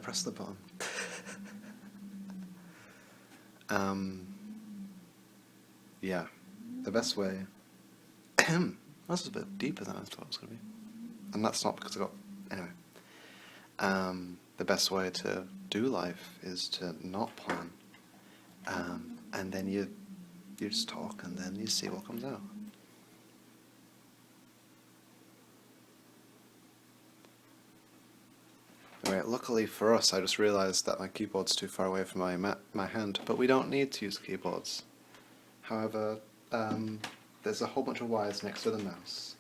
press the button? Yeah, the best way. That was a bit deeper than I thought it was going to be, and that's not because I got anyway. The best way to do life is to not plan, and then you just talk, and then you see what comes out. Anyway, luckily for us, I just realised that my keyboard's too far away from my hand, but we don't need to use keyboards. However, there's a whole bunch of wires next to the mouse,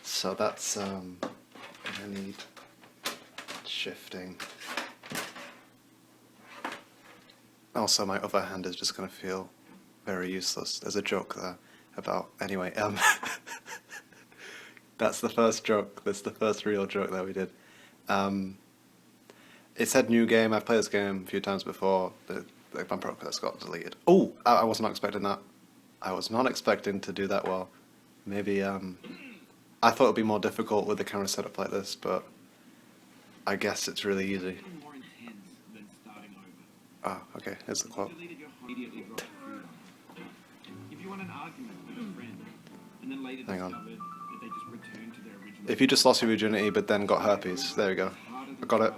so that's gonna need shifting. Also, my other hand is just gonna feel very useless. There's a joke there about anyway. That's the first joke. That's the first real joke that we did. It said new game. I've played this game a few times before. My progress got deleted. Oh, I was not expecting that. I was not expecting to do that well. Maybe, I thought it would be more difficult with the camera setup like this, but I guess it's really easy. Ah, okay, here's the quote. Hang on. If you just lost your virginity but then got herpes, there we go. I got it.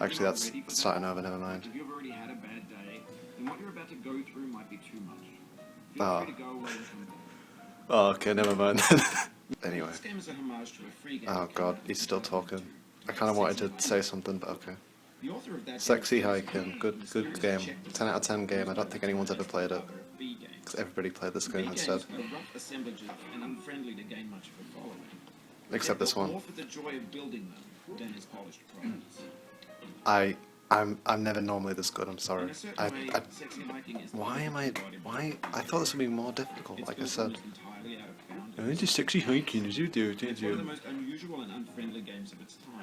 Actually, that's starting over, never mind. If you've already had a bad day, then what you're about to go through might be too much. Oh. Feel free to go away and come back. Oh, okay, never mind. Anyway. This game is a homage to a free game. Oh god, he's still talking. I kind of wanted to say something, but okay. The author of that Sexy Hiking, good game. 10 out of 10 game. I don't think anyone's ever played it. B games. Because everybody played this game B instead. games are rough assemblages and unfriendly to gain much of a following. Except this one. More for the joy of building them than his polished products. I'm never normally this good, I'm sorry. Why I thought this would be more difficult, like I said. I into sexy hiking as you do, did you?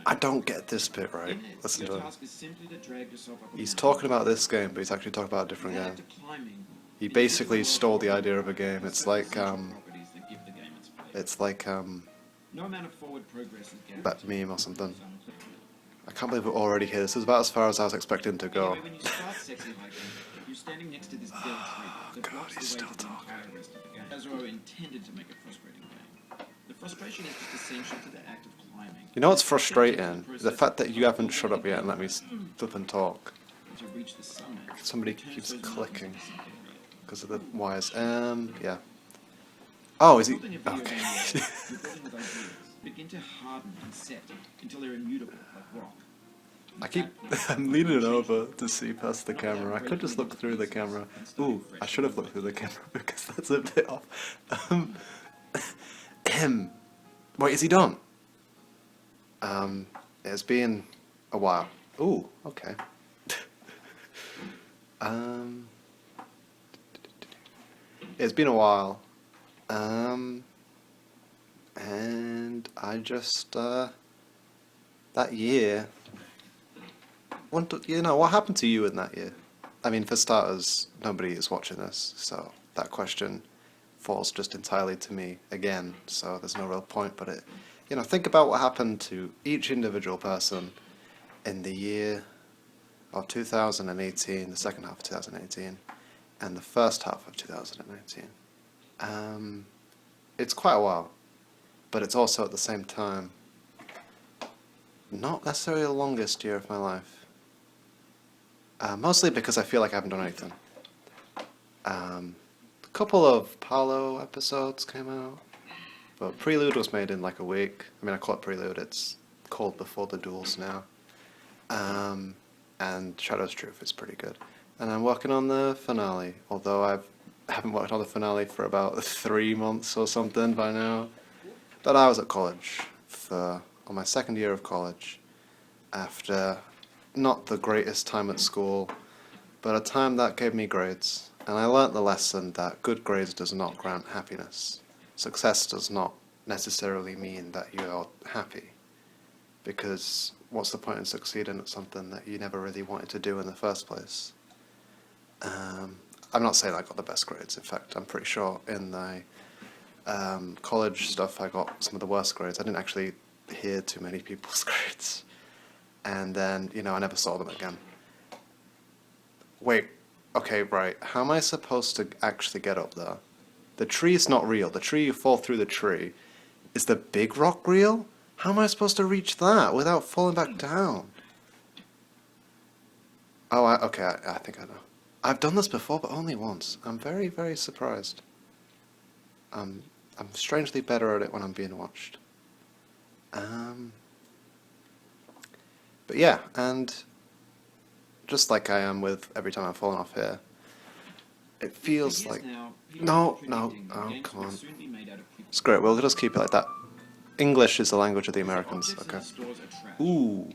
I don't get this bit right. Listen to him. He's talking about this game, but he's actually talking about a different game. He basically stole the idea of a game. It's like that meme or something. I can't believe we're already here. This is about as far as I was expecting to go. Oh god, he's still talking. You know what's frustrating? The fact that you haven't shut up yet and let me flip and talk. Somebody keeps clicking because of the wires. Yeah. Oh, is he? Okay. Begin to harden and set until they're immutable like rock. I'm leaning over to see past the camera. I could just look through the camera. Ooh, I should have looked through the camera because that's a bit off. Wait, is he done? It's been a while. Ooh, okay. It's been a while. And I just, that year, what happened to you in that year? I mean, for starters, nobody is watching this, so that question falls just entirely to me again, so there's no real point, but think about what happened to each individual person in the year of 2018, the second half of 2018, and the first half of 2019. It's quite a while. But it's also at the same time not necessarily the longest year of my life. Mostly because I feel like I haven't done anything. A couple of Paolo episodes came out, but Prelude was made in like a week. I mean, I call it Prelude, it's called Before the Duels now. And Shadow's Truth is pretty good. And I'm working on the finale, although I haven't worked on the finale for about 3 months or something by now. But I was at college on my second year of college, after not the greatest time at school, but a time that gave me grades, and I learnt the lesson that good grades does not grant happiness. Success does not necessarily mean that you're happy, because what's the point in succeeding at something that you never really wanted to do in the first place? I'm not saying I got the best grades, in fact, I'm pretty sure in the college stuff I got some of the worst grades. I didn't actually hear too many people's grades. and then, you know, I never saw them again. Wait, okay, right. How am I supposed to actually get up there? The tree's not real. The tree, you fall through the tree. Is the big rock real? How am I supposed to reach that without falling back down? Oh, okay, I think I know. I've done this before, but only once. I'm very, very surprised. I'm strangely better at it when I'm being watched. But yeah, and just like I am with every time I've fallen off here, it feels For years like... now, people No, have been no, predicting oh, games come will on. soon be made out of quick It's great, we'll just keep it like that. English is the language of the So Americans, objects in okay. the stores are trash. Ooh,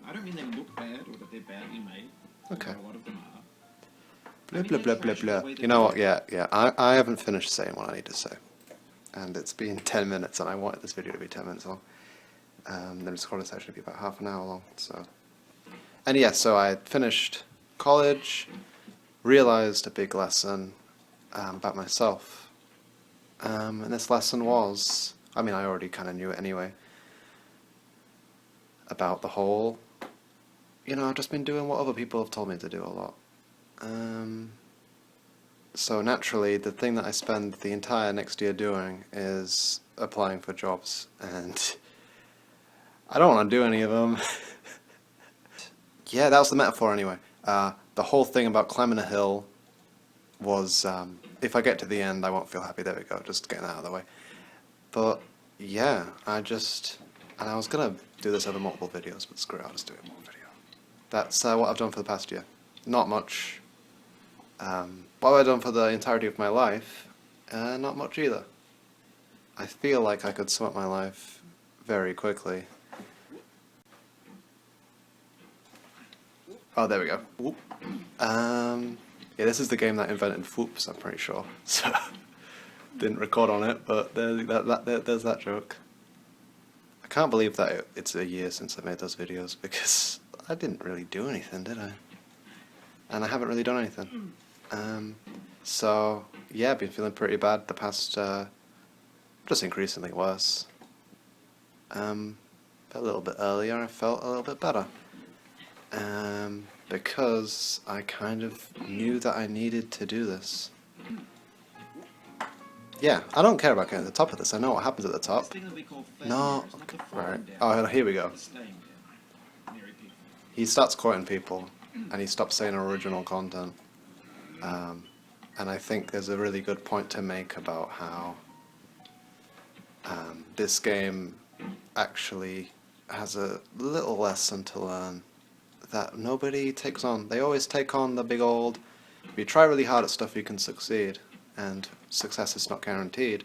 I don't mean they look bad or that they're badly made. okay. although a lot of them are. Blah, blah, blah, blah, blah. You know what, yeah, I haven't finished saying what I need to say. And it's been 10 minutes, and I wanted this video to be 10 minutes long. The recording session would be about half an hour long, so... And yeah, so I finished college, realized a big lesson about myself. And this lesson was, I mean, I already kind of knew it anyway, about the whole, you know, I've just been doing what other people have told me to do a lot. So naturally, the thing that I spend the entire next year doing is applying for jobs, and I don't want to do any of them. Yeah, that was the metaphor anyway. The whole thing about climbing a hill was, if I get to the end, I won't feel happy. There we go, just getting that out of the way. But yeah, and I was gonna do this over multiple videos, but screw it, I'll just do it in one video. That's what I've done for the past year. Not much. What have I done for the entirety of my life? Not much either. I feel like I could sum up my life very quickly. Oh, there we go. Whoop. Yeah, this is the game that invented whoops, I'm pretty sure. So, didn't record on it, but there's that joke. I can't believe that it's a year since I made those videos, because I didn't really do anything, did I? And I haven't really done anything. So, yeah, I've been feeling pretty bad the past, just increasingly worse. A little bit earlier I felt a little bit better. Because I kind of knew that I needed to do this. Yeah, I don't care about getting to the top of this, I know what happens at the top. This thing that we call No, failure is not okay, the falling right. down, Oh, here we go. it's staying down. Mary Pickford. He starts quoting people, and he stops saying original content. And I think there's a really good point to make about how this game actually has a little lesson to learn that nobody takes on. They always take on the big old, if you try really hard at stuff you can succeed, and success is not guaranteed.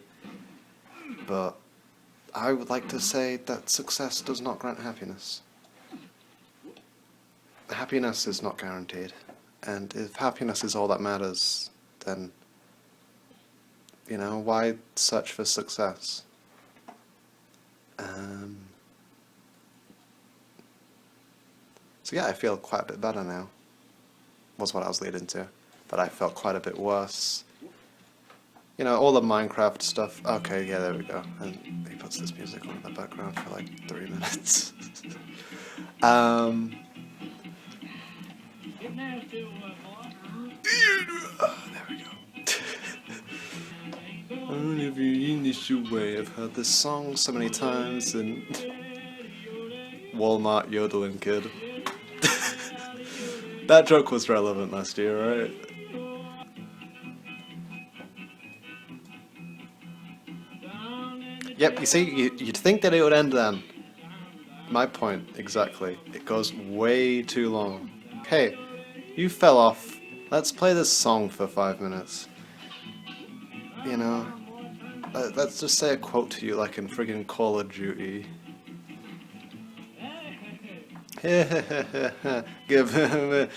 But I would like to say that success does not grant happiness. Happiness is not guaranteed, and if happiness is all that matters, then, you know, why search for success? So yeah, I feel quite a bit better now, was what I was leading to, but I felt quite a bit worse. You know, all the Minecraft stuff, okay, yeah, there we go, and he puts this music on in the background for like 3 minutes. There we go. Only if you initial way, I've heard this song so many times, and Walmart yodeling kid. That joke was relevant last year, right? Yep, you see, you'd think that it would end then. My point, exactly. It goes way too long. Hey, you fell off. Let's play this song for 5 minutes. You know, let's just say a quote to you like in friggin' Call of Duty. Give him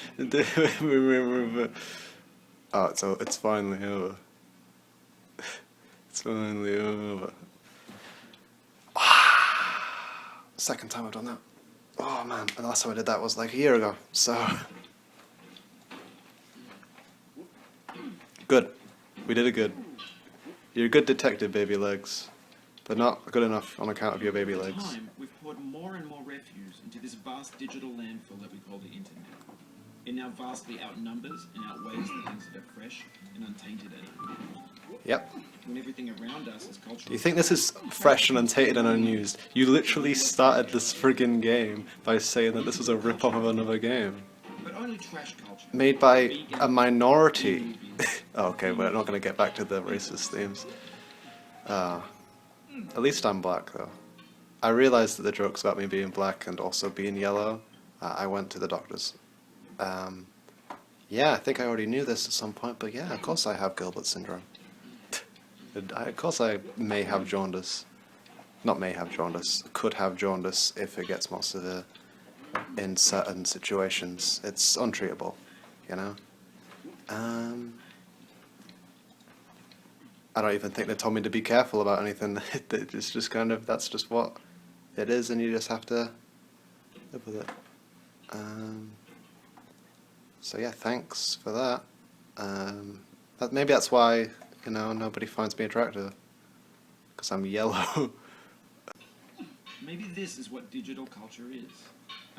oh, it's finally over. It's finally over. Second time I've done that. Oh man, and the last time I did that was like a year ago, so... Good. We did it good. You're a good detective, baby legs. But not good enough on account of your baby Over legs. time, we've poured more and more refuse into this this vast digital landfill that we call the internet. It now vastly outnumbers and outweighs the things that are fresh and untainted and Yep. when everything around us is cultural. Do you think this is fresh and untainted and unused? You literally started this friggin' game by saying that this was a rip-off of another game. But only trash culture. Made by a minority. Oh, okay, we're not going to get back to the racist themes. At least I'm black, though. I realised that the jokes about me being black and also being yellow, I went to the doctors. Yeah, I think I already knew this at some point, but yeah, of course I have Gilbert syndrome. Of course I may have jaundice. Not may have jaundice, could have jaundice if it gets more severe in certain situations. It's untreatable, you know? I don't even think they told me to be careful about anything. It's just kind of, that's just what it is, and you just have to live with it. So yeah, thanks for that. Maybe that's why, you know, nobody finds me attractive. Because I'm yellow. Maybe this is what digital culture is.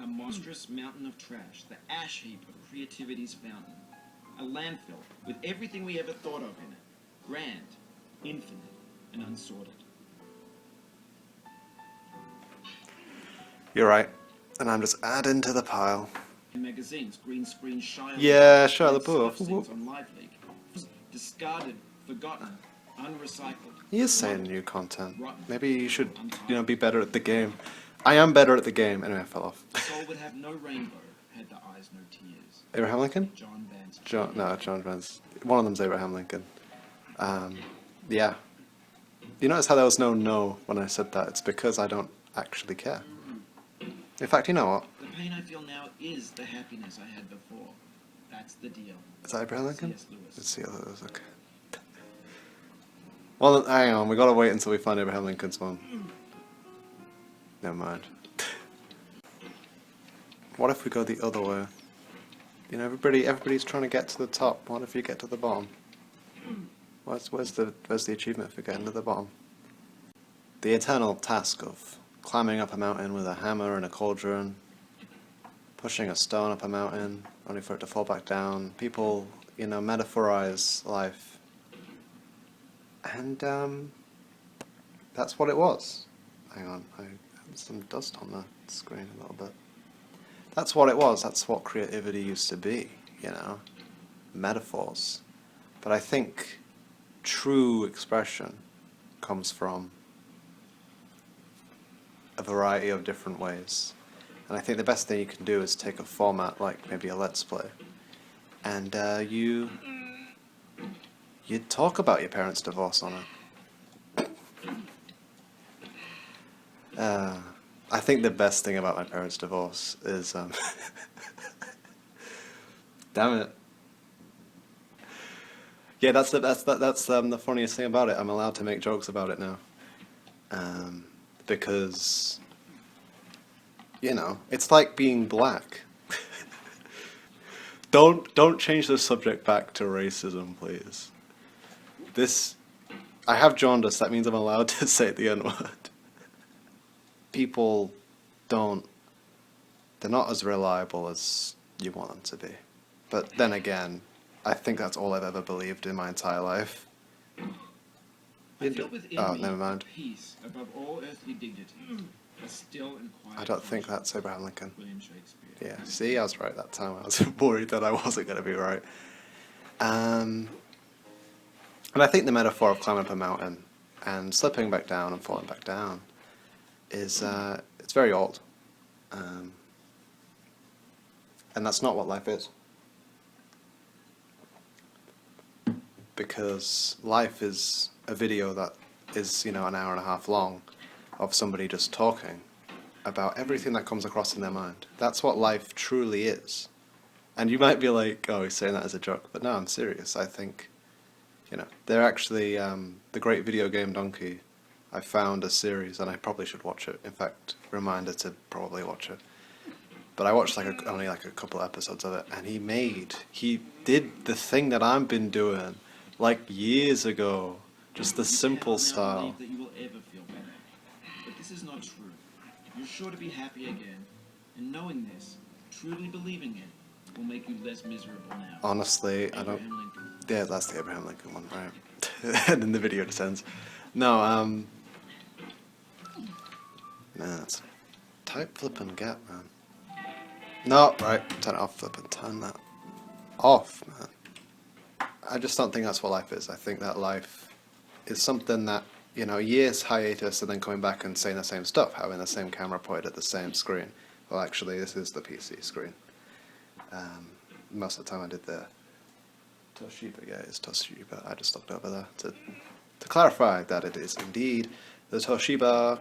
A monstrous mountain of trash, the ash heap of creativity's fountain. A landfill with everything we ever thought of in it. Grand, infinite, and unsorted. You're right. And I'm just adding to the pile. In magazines, green screen Shia Yeah, Shia LaBeouf. scenes on Live League. Discarded, forgotten, unrecycled. He is saying new content. Maybe you should, you know, be better at the game. I am better at the game. Anyway, I fell off. The soul would have no rainbow, had the eyes no tears. Abraham Lincoln? John Vance. John Vance. One of them's Abraham Lincoln. Yeah. You notice how there was no when I said that? It's because I don't actually care. In fact, you know what? The pain I feel now is the happiness I had before. That's the deal. Is that Abraham Lincoln? C.S. Lewis. Let's see how that is. Okay. Well, hang on. We gotta wait until we find Abraham Lincoln's one. Never mind. What if we go the other way? You know, everybody's trying to get to the top. What if you get to the bottom? Where's the achievement for getting to the bottom? The eternal task of climbing up a mountain with a hammer and a cauldron, pushing a stone up a mountain, only for it to fall back down. People, you know, metaphorize life. And, that's what it was. Hang on, I had some dust on the screen a little bit. That's what it was. That's what creativity used to be, you know, metaphors. But I think true expression comes from a variety of different ways. And I think the best thing you can do is take a format like maybe a Let's Play, and you talk about your parents' divorce on it. I think the best thing about my parents' divorce is damn it. Yeah, that's the funniest thing about it. I'm allowed to make jokes about it now, because, you know, it's like being black. Don't change the subject back to racism, please. I have jaundice. That means I'm allowed to say the N-word. People they're not as reliable as you want them to be. But then again, I think that's all I've ever believed in my entire life. I feel within Oh, me never mind. peace above all earthly dignity, a still and quiet. I don't think function. that's Abraham Lincoln. William Shakespeare. Yeah, see, I was right that time. I was worried that I wasn't going to be right. And I think the metaphor of climbing up a mountain and slipping back down and falling back down is, it's very old. And that's not what life is. Because life is a video that is, you know, an hour and a half long of somebody just talking about everything that comes across in their mind. That's what life truly is. And you might be like, oh, he's saying that as a joke. But no, I'm serious. I think, you know, they're actually, the Great Video Game Donkey, I found a series, and I probably should watch it. In fact, reminder to probably watch it. But I watched only a couple episodes of it, and he did the thing that I've been doing like years ago. Just the simple style. That you will ever feel better. But this is not true. You're sure to be happy again, And knowing this, truly believing it, will make you less miserable now. Honestly, I don't. Abraham Lincoln. Yeah, that's the Abraham Lincoln one, right? And then the video just ends. No, man, it's tight flipping gap, man. No, right, turn it off, flipping, turn that off, man. I just don't think that's what life is. I think that life is something that, you know, years hiatus and then coming back and saying the same stuff, having the same camera pointed at the same screen. Well, actually, this is the PC screen. Most of the time I did the Toshiba, yeah, it's Toshiba. I just looked over there to clarify that it is indeed the Toshiba.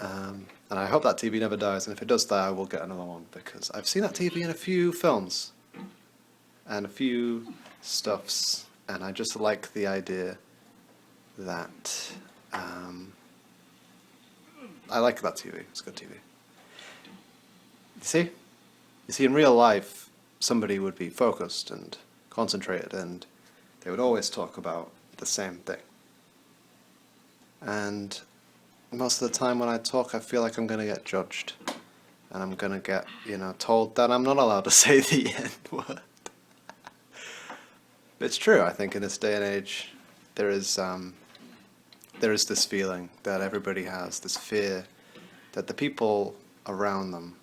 And I hope that TV never dies, and if it does die, I will get another one, because I've seen that TV in a few films and a few stuffs, and I just like the idea that I like that TV. It's good TV. You see, in real life, somebody would be focused and concentrated, and they would always talk about the same thing. And most of the time when I talk, I feel like I'm going to get judged, and I'm going to get, you know, told that I'm not allowed to say the N-word. It's true. I think in this day and age, there is this feeling that everybody has, this fear that the people around them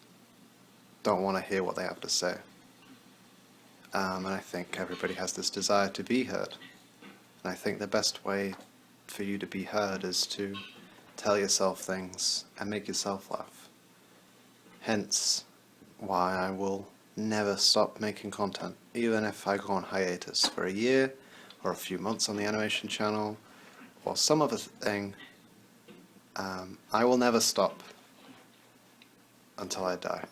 don't want to hear what they have to say. And I think everybody has this desire to be heard. And I think the best way for you to be heard is to tell yourself things and make yourself laugh. Hence why I will never stop making content, even if I go on hiatus for a year or a few months on the animation channel or some other thing. I will never stop until I die,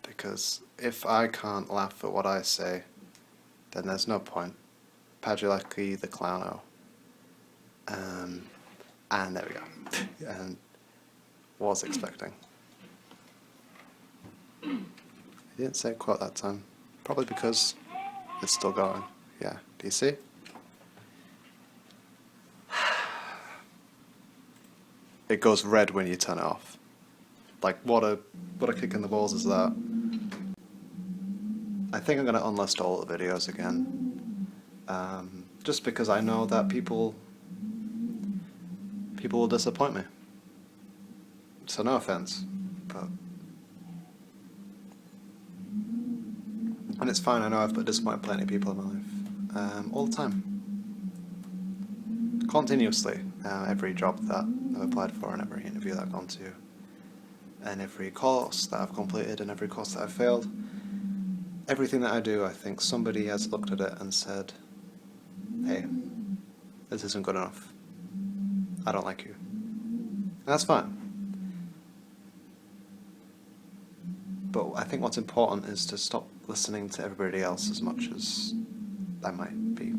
because if I can't laugh at what I say, then there's no point. Pagilaki the Clowno. And there we go. And was expecting. I didn't say quote that time. Probably because it's still going. Yeah, do you see? It goes red when you turn it off. Like, what a kick in the balls is that? I think I'm going to unlist all the videos again. Just because I know that people will disappoint me. So no offense, but... And it's fine, I know I've disappointed plenty of people in my life. All the time. Continuously. Every job that I've applied for and every interview that I've gone to. And every course that I've completed and every course that I've failed. Everything that I do, I think somebody has looked at it and said, hey, this isn't good enough. I don't like you. And that's fine. But I think what's important is to stop listening to everybody else as much as I might be.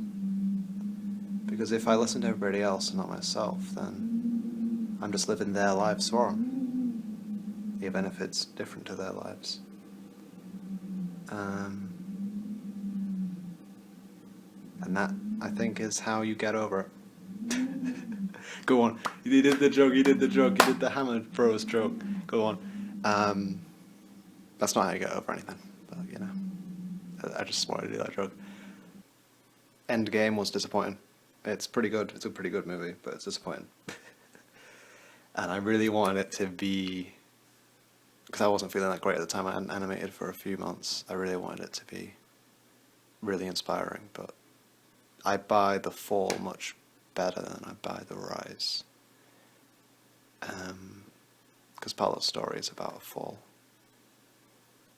Because if I listen to everybody else and not myself, then I'm just living their lives for them, even if it's different to their lives. And that, I think, is how you get over it. Go on. You did the joke, you did the Hammer Bros joke. Go on. That's not how you get over anything, but, you know. I just wanted to do that joke. Endgame was disappointing. It's pretty good. It's a pretty good movie, but it's disappointing. And I really wanted it to be... Because I wasn't feeling that great at the time. I hadn't animated for a few months. I really wanted it to be really inspiring, but I buy The Fall much better than I buy The Rise. Because Paolo's story is about a fall.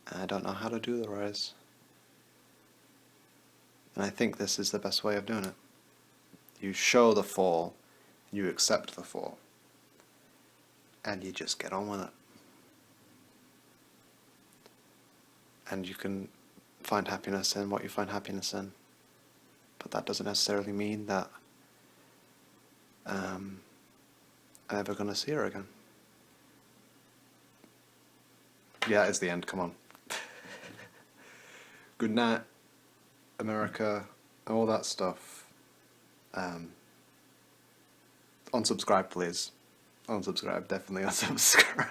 And I don't know how to do The Rise. And I think this is the best way of doing it. You show the fall, you accept the fall, and you just get on with it. And you can find happiness in what you find happiness in. But that doesn't necessarily mean that I'm ever going to see her again. Yeah, it's the end, come on. Good night, America, all that stuff. Unsubscribe, please. Unsubscribe, definitely unsubscribe.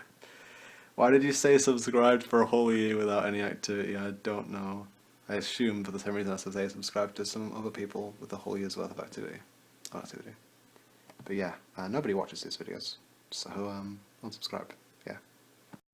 Why did you say subscribed for a whole year without any activity? I don't know. I assume for the same reason I said they subscribed to some other people with a whole year's worth of activity. But yeah, nobody watches these videos, so unsubscribe.